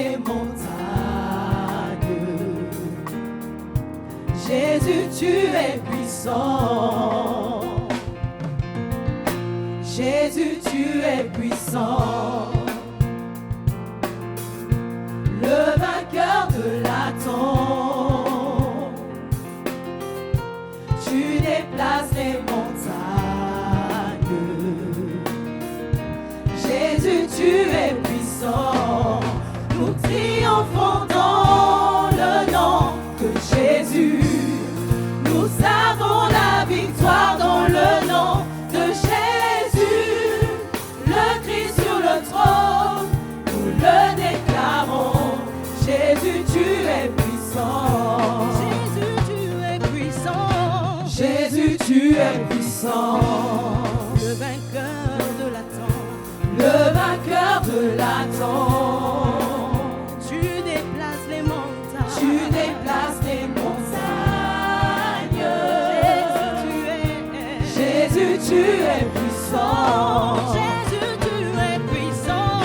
les montagnes. Jésus, tu es puissant. Jésus, tu es puissant. Le vainqueur de la tombe. Tu déplaces les montagnes. Jésus, tu es puissant. Nous triomphons dans le nom de Jésus. Nous avons la victoire dans le nom de Jésus. Le Christ sur le trône, nous le déclarons. Jésus, tu es puissant. Jésus, tu es puissant. Jésus, tu es puissant. Le vainqueur de la tombe. Le vainqueur de la tombe. Tu déplaces les montagnes. Tu déplaces les montagnes. Jésus, tu es puissant. Jésus, tu es puissant.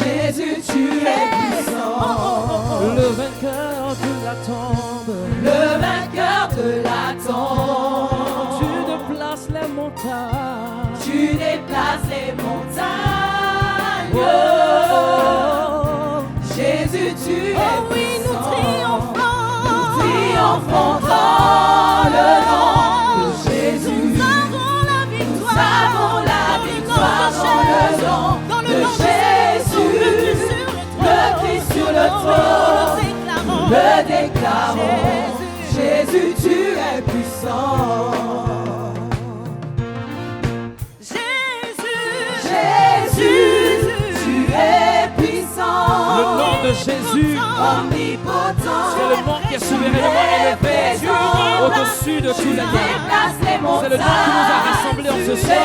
Jésus, tu es puissant. Le vainqueur de la tombe. Le vainqueur de la tombe. Tu déplaces les montagnes. Tu déplaces les montagnes. Oh. Jésus, tu es Oh oui, nous puissant. triomphons. Triomphons dans le nom de Jésus. Nous avons la victoire. Nous avons la victoire dans le nom de Jésus. Le Christ sur le trône, nous le déclarons. Jésus, tu es puissant. Jésus, tu es puissant. Le nom de Jésus, Omnipotent. c'est le nom qui est souverainement élevé au-dessus de tous les noms. C'est le nom qui nous a rassemblés en ce soir.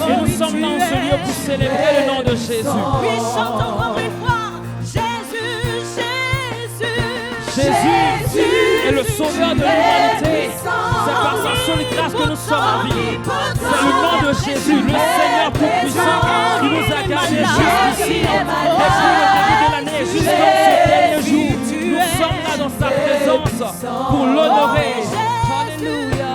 Et nous sommes là en ce lieu pour célébrer le nom de Jésus. Puis chantons encore une fois. Jésus, Jésus. Jésus est le sauveur de l'humanité. C'est par sa seule grâce que nous sommes en vie. C'est le nom de Jésus, le Seigneur tout-puissant, qui nous a gardés jusqu'ici. Depuis le début de l'année jusqu'en ce dernier jour, nous sommes là dans sa présence pour l'honorer. Alléluia.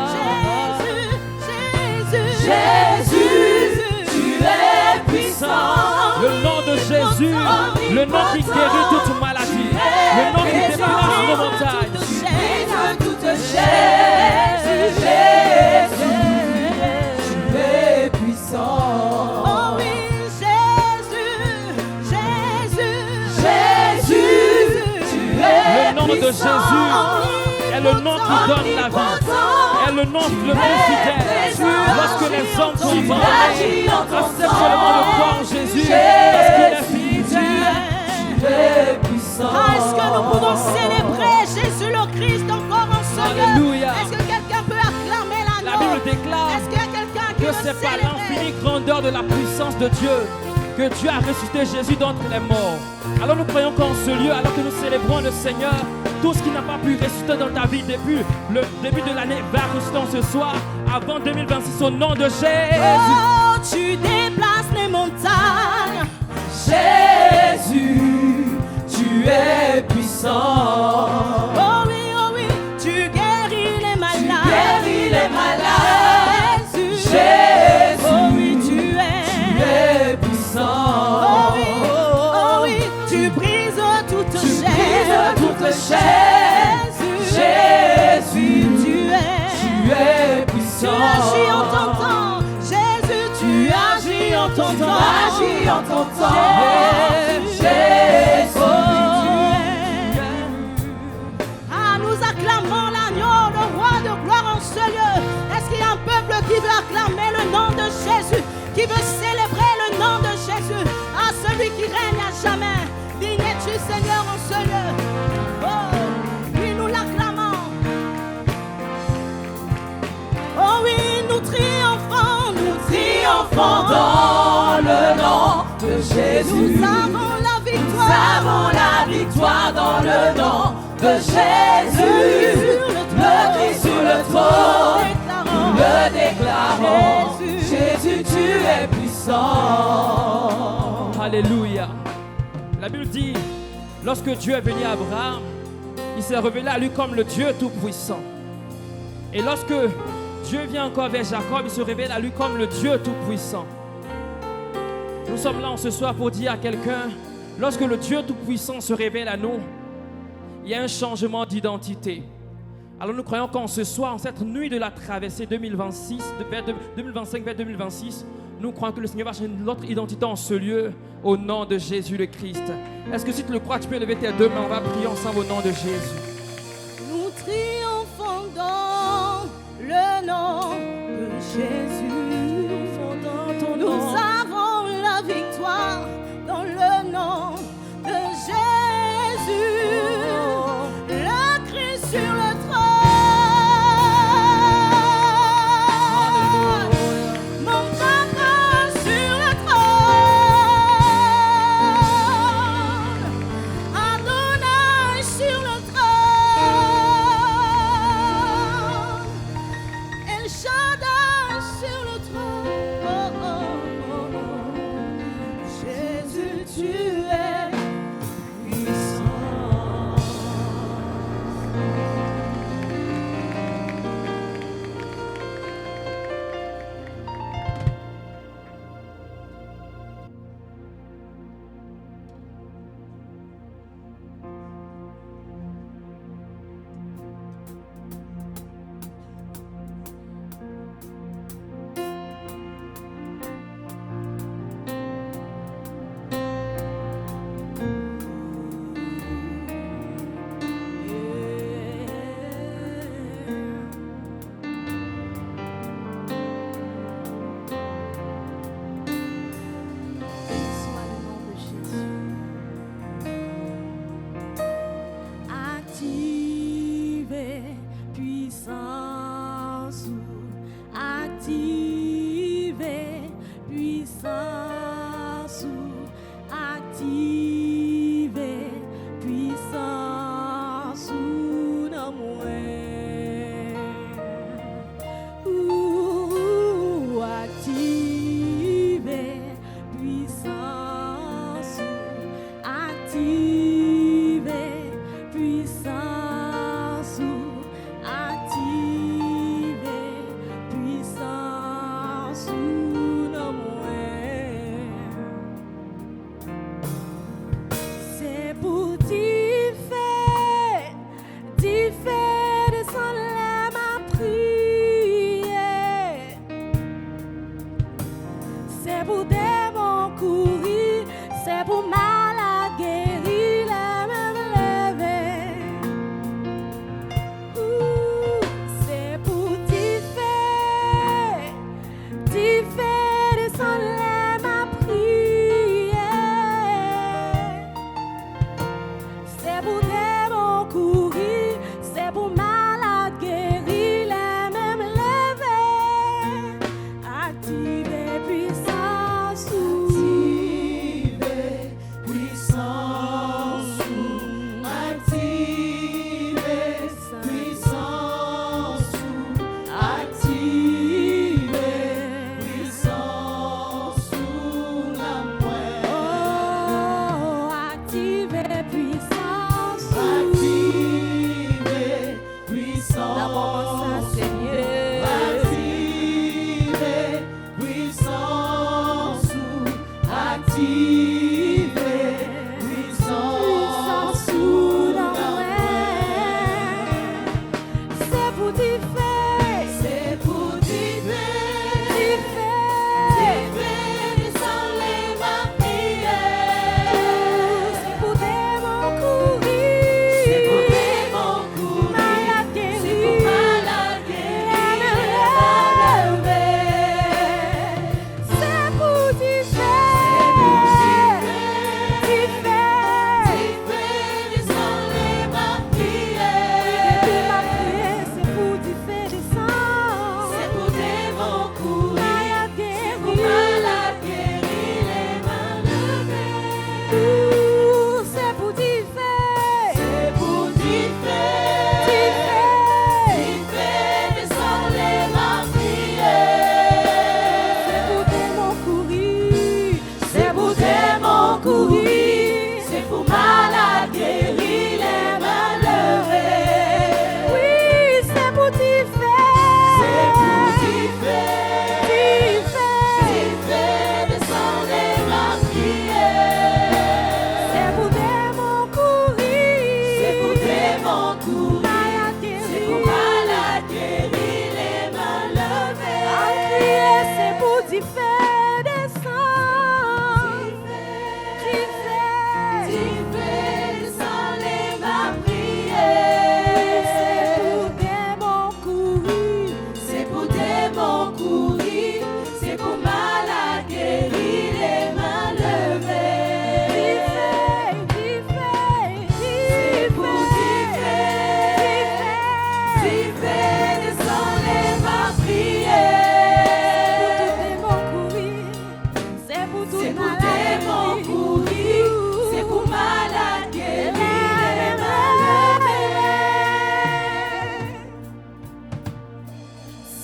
Jésus, tu es puissant. Le nom de Jésus, le nom qui guérit toute maladie, le nom qui déplace nos montagnes. De toute chair, Jésus, tu es puissant. Oh oui, Jésus, Jésus, tu es Le nom de Jésus est le nom qui donne la vie, est le nom le plus fidèle. Lorsque les hommes sont vendés, acceptent seulement de croire en Jésus parce qu'il est fidèle. tu es puissant. Ah, est-ce que nous pouvons célébrer Jésus le Christ encore en ce lieu? Alléluia. Est-ce que quelqu'un peut acclamer La l'agneau? Bible déclare Est-ce qu'il y a quelqu'un qui que veut c'est par célébrer? l'infinie grandeur de la puissance de Dieu que Dieu a ressuscité Jésus d'entre les morts. Alors nous croyons qu'en ce lieu, alors que nous célébrons le Seigneur, tout ce qui n'a pas pu ressusciter dans ta vie depuis le début de l'année va ressusciter ce soir, avant 2026, au nom de Jésus. Oh, tu déplaces les montagnes. Jésus, tu es puissant. Oh oui, tu guéris les malades. Guéris les malades. Jésus, oh oui, tu es puissant. Oh oui, tu brises toute chaîne. Toute chair. Jésus, tu es puissant. Tu agis en ton temps. Jésus, tu agis en ton temps. Agis en ton temps. Jésus, Jésus, ah, nous acclamons l'agneau, le roi de gloire en ce lieu. Est-ce qu'il y a un peuple qui veut acclamer le nom de Jésus, qui veut célébrer le nom de Jésus, à celui qui règne à jamais? Digne es-tu, Seigneur, en ce lieu. Oh, oui, nous l'acclamons. Oh oui, nous triomphons dans le nom de Jésus. Nous avons la Nous victoire. avons la victoire dans le nom de Jésus. Le Christ sur le trône, nous le déclarons. Jésus, tu es puissant. Alléluia. La Bible dit Lorsque Dieu est venu à Abraham, il s'est révélé à lui comme le Dieu Tout-Puissant. Et lorsque Dieu vient encore vers Jacob, il se révèle à lui comme le Dieu Tout-Puissant. Nous sommes là ce soir pour dire à quelqu'un, lorsque le Dieu Tout-Puissant se révèle à nous, il y a un changement d'identité. Alors nous croyons qu'en ce soir, en cette nuit de la traversée 2025 vers 2026, nous croyons que le Seigneur va changer notre identité en ce lieu au nom de Jésus le Christ. Est-ce que si tu le crois, tu peux lever tes deux mains, on va prier ensemble au nom de Jésus. Nous triomphons dans le nom de Jésus. Nous avons la victoire dans le nom de Jésus. Le Christ sur le trône. Mon papa sur le trône. Adonai sur le trône. El Shaddai sur le trône. Jésus, tu es puissant. Soit le nom de Jésus. Activez puissance, activez puissance, activez puissance dans moi. Activez puissance, activez puissance, activez puissance dans moi. C'est pour faire descendre ma prière. C'est pour démons courir, c'est pour malades guérir, les mêmes lever. C'est pour faire descendre ma prière. C'est pour démons courir, c'est pour malades guérir, les mêmes lever. Activez puissance, activez tu fais descendre, tu fais descendre ma prière. C'est pour démons courir, c'est pour malades guérir, les mains levées. C'est pour descendre ma prière. C'est pour démons courir, c'est pour malades guérir, les mains levées.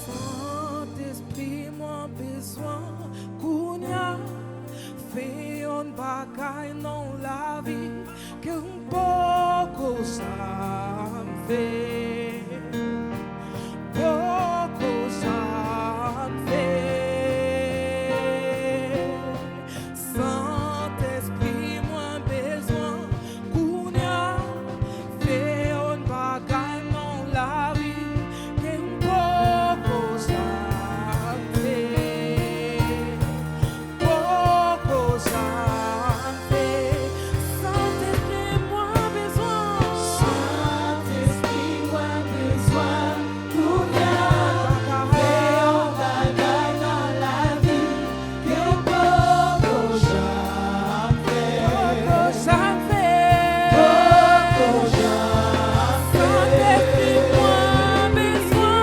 Saint-Esprit, moi besoin qu'on y a fait un bagaille dans la vie qu'un poco ça me fait, poco ça me fait. Saint-Esprit, moi besoin qu'on y a fait un bagaille dans la vie qu'un poco ça me fait, poco ça me fait. Saint-Esprit, moi besoin. Saint-Esprit, moi besoin, pour bien faire un bagaille dans la vie, que beaucoup j'en fais, Poco ça me fait. beaucoup j'en Saint-Esprit, fais. moi besoin.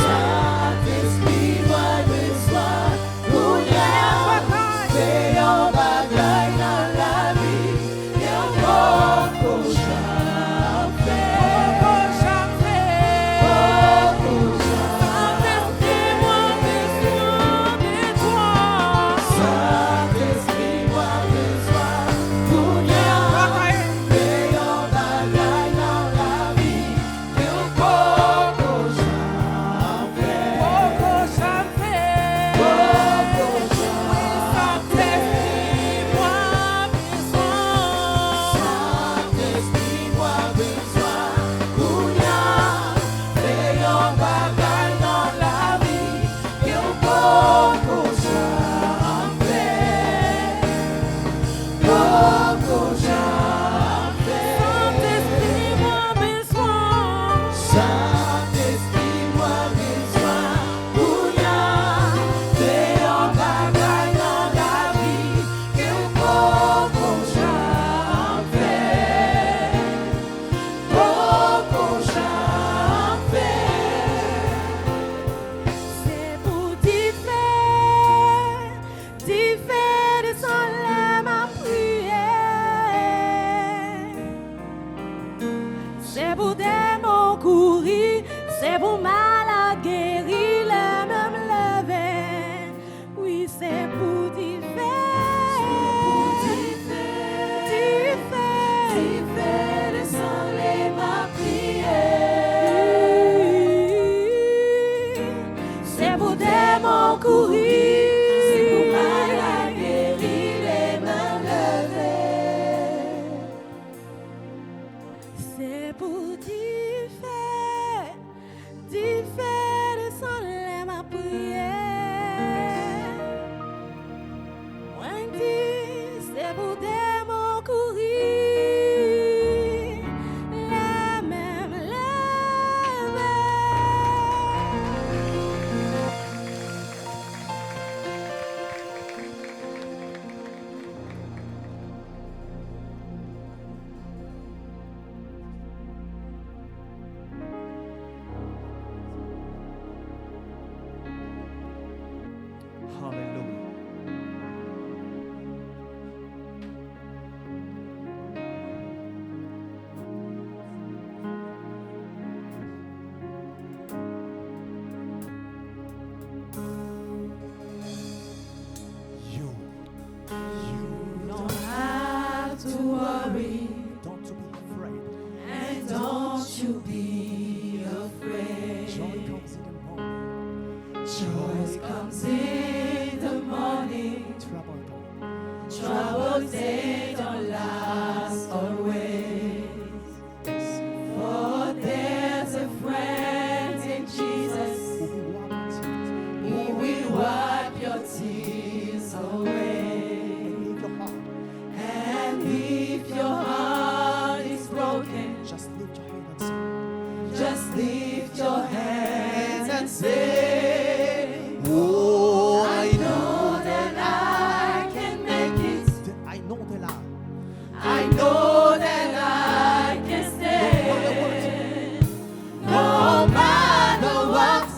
Saint-Esprit, moi besoin, pour bien faire un bagaille dans la vie, que beaucoup j'en fais, Poco ça me fait. beaucoup j'en Saint-Esprit, moi besoin de toi. Saint-Esprit, moi besoin, pour bien faire un bagaille dans la vie, que beaucoup j'en fais, Poco ça me fait. beaucoup j'en Saint-Esprit, moi besoin. Saint-Esprit, moi besoin, pour bien faire un bagaille dans la vie, que beaucoup j'en fais, beaucoup j'en fais. Saint-Esprit, moi besoin. Saint-Esprit, moi besoin, pour bien faire un bagaille dans la vie, que beaucoup j'en fais, beaucoup j'en fais. C'est pour descendre ma prière. C'est pour démons courir, c'est pour malades guérir, les mêmes lever. Oui, c'est pour descendre ma prière. C'est pour démons courir, C'est pour malades guérir, les mains levées. c'est pour descendre ma prière. Moi, c'est pour démons courir, les mêmes lever. Hallelujah. Don't have to worry, Don't to be afraid. and don't you be afraid. Joy comes in the morning. Joy comes in the morning. Trouble don't. Trouble they don't last always. For there's a friend in Jesus Who will walk with you. who will wipe your tears away. Leave your heart. And if your heart is broken, Just lift your hand and sing. just lift your hands and say, oh, I know that I can make it. I know that I know that I can stand. No matter what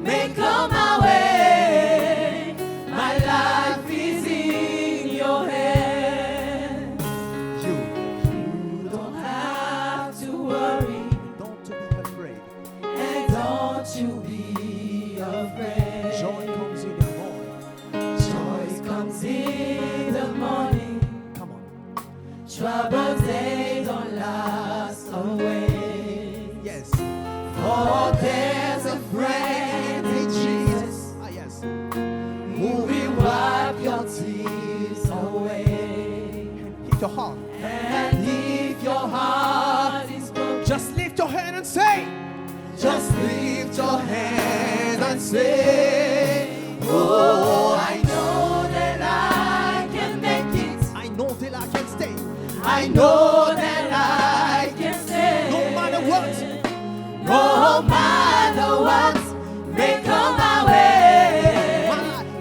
may come my way, my life is in your hands. You don't have to worry, don't to be afraid. and don't you be afraid. Joy comes in the morning. Joy comes in the morning. Come on. Trouble they don't last away. Yes. For there's a friend in Jesus Ah, yes. who will wipe your tears away. Lift your heart. And if your heart is broken, Just lift your hand and say. just lift your hand and say, oh, I know that I can make it. I know that I can stay. I know that I can stay. No matter what. No matter what may come my way,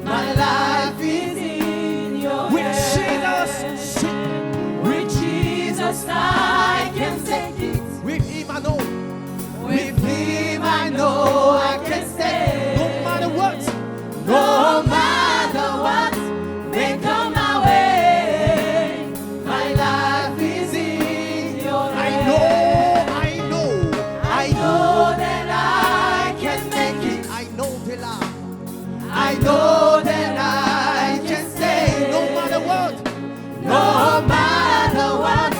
my life is in your With hands. Jesus. Sing. With Jesus I can take it. With him I know. With him I know I can No stay. matter what. No matter what may come my way, my life is in your I hands. know. I know. I know that I can make it. I know that I know that I can stay. no matter what. No matter what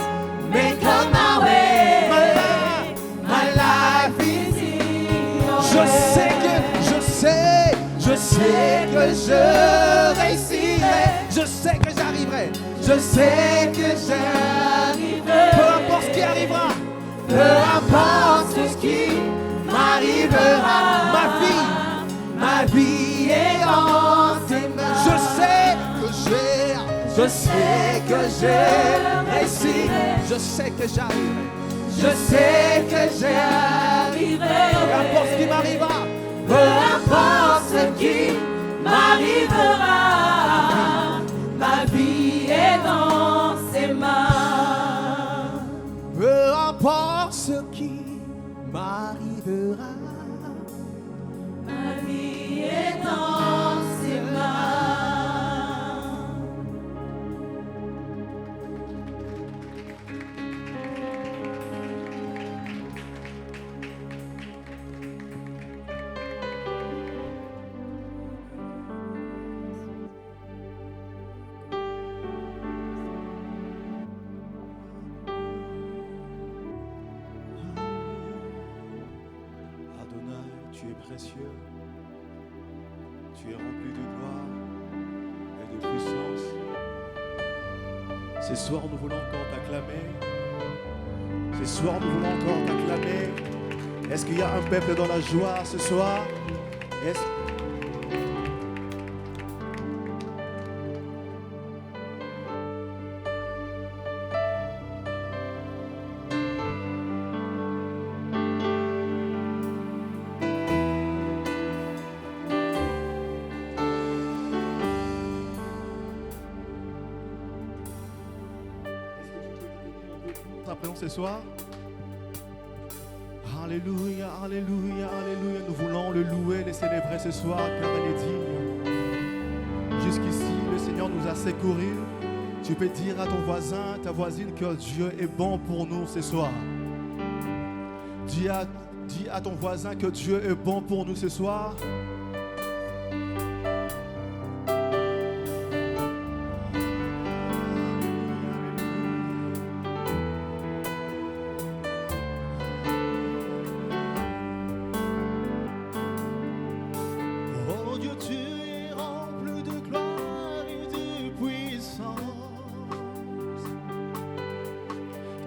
may come my way, my life is in your Je sais que, je réussirai. Je sais que j'arriverai. Je sais que j'arriverai. Peu importe ce qui arrivera. Peu importe ce qui m'arrivera. Ma vie est dans tes mains. Je sais que j'ai réussi. Je sais que j'arriverai. Je sais que j'arriverai. Peu importe ce qui m'arrivera. Peu importe ce qui m'arrivera, ma vie est dans ses mains. Peu importe ce qui m'arrivera. Ma vie est dans ses mains. Adonai, tu es précieux, tu es rempli de gloire et de puissance. Ce soir, nous voulons encore t'acclamer. Ce soir, nous voulons encore t'acclamer. Est-ce qu'il y a un peuple dans la joie ce soir? Est-ce- Après ce soir. Alléluia, alléluia, alléluia. Nous voulons le louer, le célébrer ce soir car il est digne. Jusqu'ici, le Seigneur nous a secourus. Tu peux dire à ton voisin, ta voisine que Dieu est bon pour nous ce soir. Dis à ton voisin que Dieu est bon pour nous ce soir. Oh Dieu, tu es rempli de gloire et de puissance.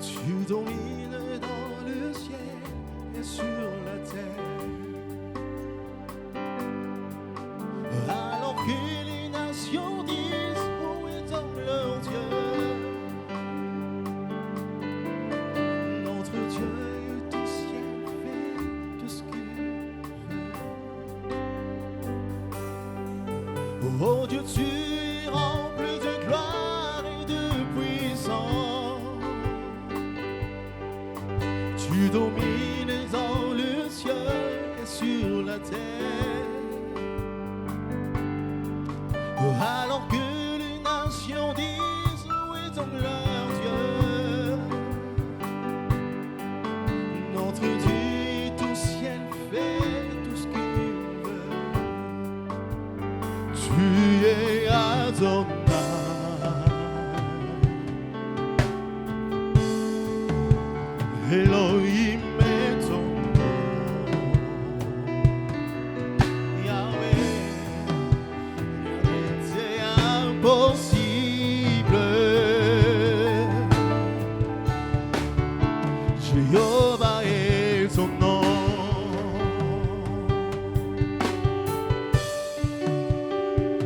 Tu domines dans le ciel et sur la terre. Alors que les Oh Dieu, tu es rempli de gloire et de puissance. Tu domines dans le ciel et sur la terre. Alors que les nations disent où est donc leur Dieu. Notre Dieu est au ciel, fait tout ce qu'il veut. Tu es Adonai. Elohim est ton nom. Yahweh, c'est impossible. Jéhovah est ton nom.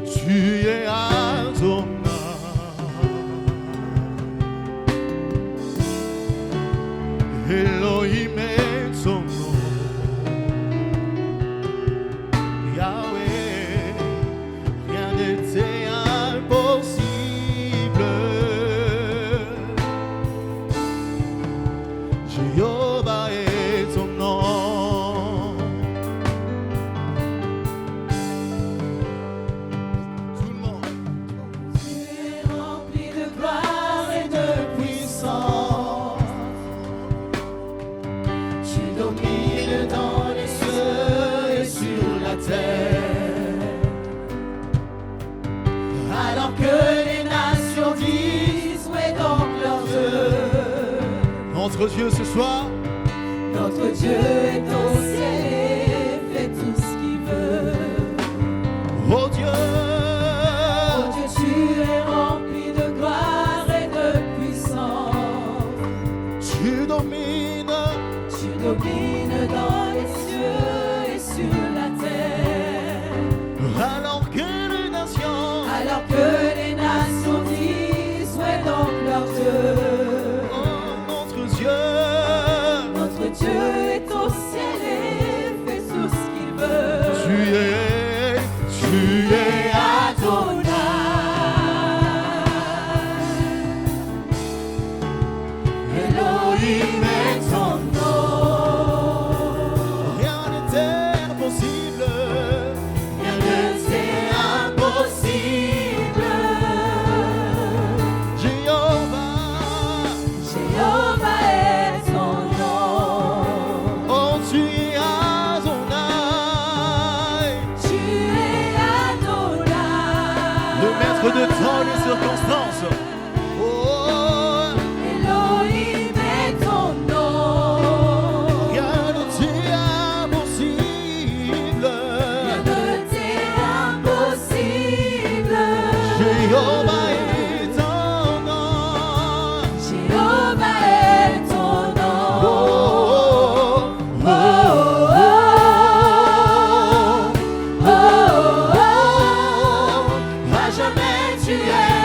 Tu es Adonai. Elohim est son nom. Yahweh, rien n'était impossible. Jéhovah est ton nom. Tout le monde. Tu es rempli de gloire et de puissance. Tu domines dans les cieux et sur la terre. Alors que les nations disent où est donc leur Dieu. Notre Dieu ce soir, Notre Dieu est au ciel et fait tout ce qu'il veut. oh Dieu, Oh Dieu, tu es rempli de gloire et de puissance. tu domines. Tu domines dans les cieux et sur la terre. Alors que les nations, Alors que les nations disent où est donc leur Dieu. oh, notre Dieu, est au ciel et fait tout ce qu'il veut. tu es Adonai. Elohim est ton nom. rien n'était impossible. Rien ne t'est impossible. Jéhovah, Jéhovah est ton nom. oh tu es Adonai, Tu es Adonai. le maître de temps et circonstances. Oh, Elohim est ton nom. rien n'était impossible. Rien ne t'est impossible. Jéhovah est ton nom. Jéhovah est ton nom. Oh, Oh, oh, oh, oh, oh. À jamais tu es